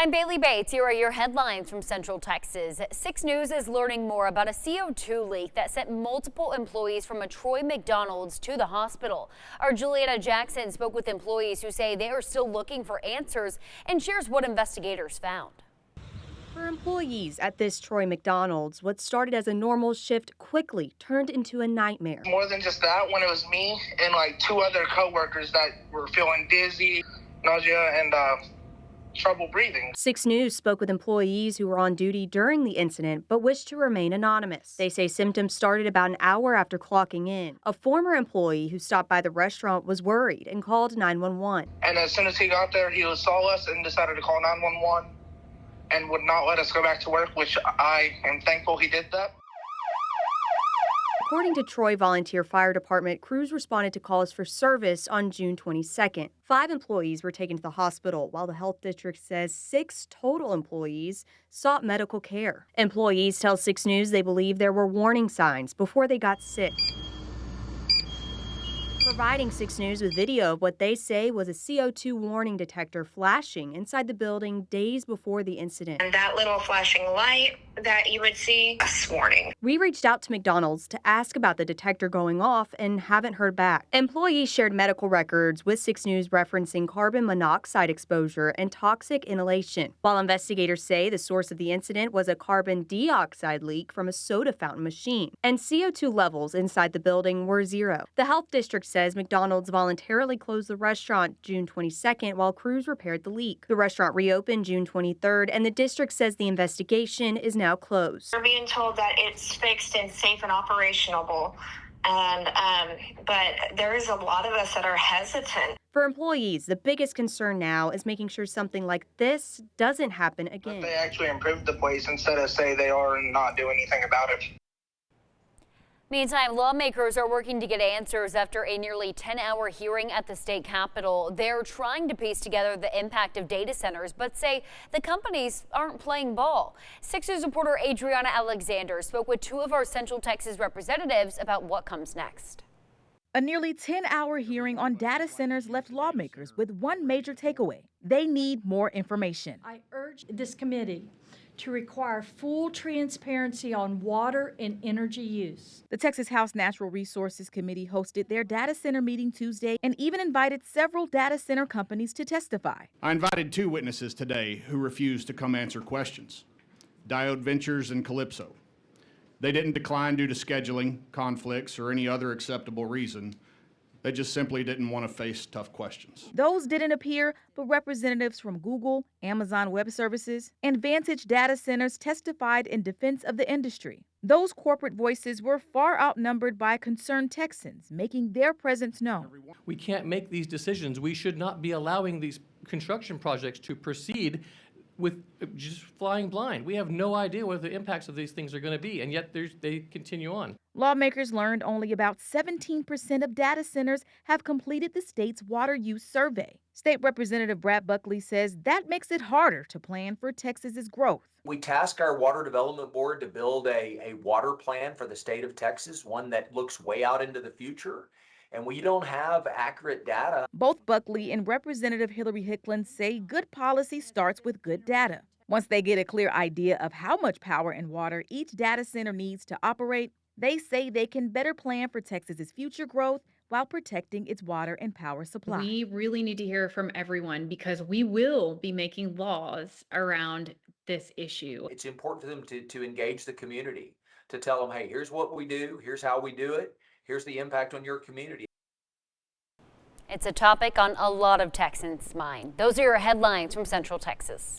I'm Bailey Bates. Here are your headlines from Central Texas. 6 News is learning more about a CO2 leak that sent multiple employees from a Troy McDonald's to the hospital. Our Juliana Jackson spoke with employees who say they are still looking for answers and shares what investigators found. For employees at this Troy McDonald's, what started as a normal shift quickly turned into a nightmare. More than just that, when it was me and like 2 other coworkers that were feeling dizzy, nausea, and trouble breathing. 6 News spoke with employees who were on duty during the incident but wished to remain anonymous. They say symptoms started about an hour after clocking in. A former employee who stopped by the restaurant was worried and called 911. And as soon as he got there, he saw us and decided to call 911 and would not let us go back to work, which I am thankful he did that. According to Troy Volunteer Fire Department, crews responded to calls for service on June 22nd. 5 employees were taken to the hospital, while the health district says 6 total employees sought medical care. Employees tell 6 News they believe there were warning signs before they got sick. Providing 6 News with video of what they say was a CO2 warning detector flashing inside the building days before the incident. And that little flashing light that you would see, a warning. We reached out to McDonald's to ask about the detector going off and haven't heard back. Employees shared medical records with 6 News referencing carbon monoxide exposure and toxic inhalation, while investigators say the source of the incident was a carbon dioxide leak from a soda fountain machine, and CO2 levels inside the building were 0. The health district says McDonald's voluntarily closed the restaurant June 22nd while crews repaired the leak. The restaurant reopened June 23rd, and the district says the investigation is now closed. We're being told that it's fixed and safe and operational, but there is a lot of us that are hesitant. For employees, the biggest concern now is making sure something like this doesn't happen again. They actually improved the place instead of say they are and not do anything about it. Meantime, lawmakers are working to get answers after a nearly 10-hour hearing at the state capitol. They're trying to piece together the impact of data centers, but say the companies aren't playing ball. 6 News reporter Adriana Alexander spoke with 2 of our Central Texas representatives about what comes next. A nearly 10-hour hearing on data centers left lawmakers with one major takeaway. They need more information. I urge this committee to require full transparency on water and energy use. The Texas House Natural Resources Committee hosted their data center meeting Tuesday and even invited several data center companies to testify. I invited 2 witnesses today who refused to come answer questions, Diode Ventures and Calypso. They didn't decline due to scheduling, conflicts, or any other acceptable reason. They just simply didn't want to face tough questions. Those didn't appear, but representatives from Google, Amazon Web Services, and Vantage Data Centers testified in defense of the industry. Those corporate voices were far outnumbered by concerned Texans, making their presence known. We can't make these decisions. We should not be allowing these construction projects to proceed with just flying blind. We have no idea what the impacts of these things are going to be, and yet they continue on. Lawmakers learned only about 17% of data centers have completed the state's water use survey. State Representative Brad Buckley says that makes it harder to plan for Texas's growth. We task our Water Development Board to build a water plan for the state of Texas, one that looks way out into the future. And we don't have accurate data. Both Buckley and Representative Hillary Hicklin say good policy starts with good data. Once they get a clear idea of how much power and water each data center needs to operate, they say they can better plan for Texas's future growth while protecting its water and power supply. We really need to hear from everyone because we will be making laws around this issue. It's important for them to engage the community, to tell them, hey, here's what we do, here's how we do it. Here's the impact on your community. It's a topic on a lot of Texans' mind. Those are your headlines from Central Texas.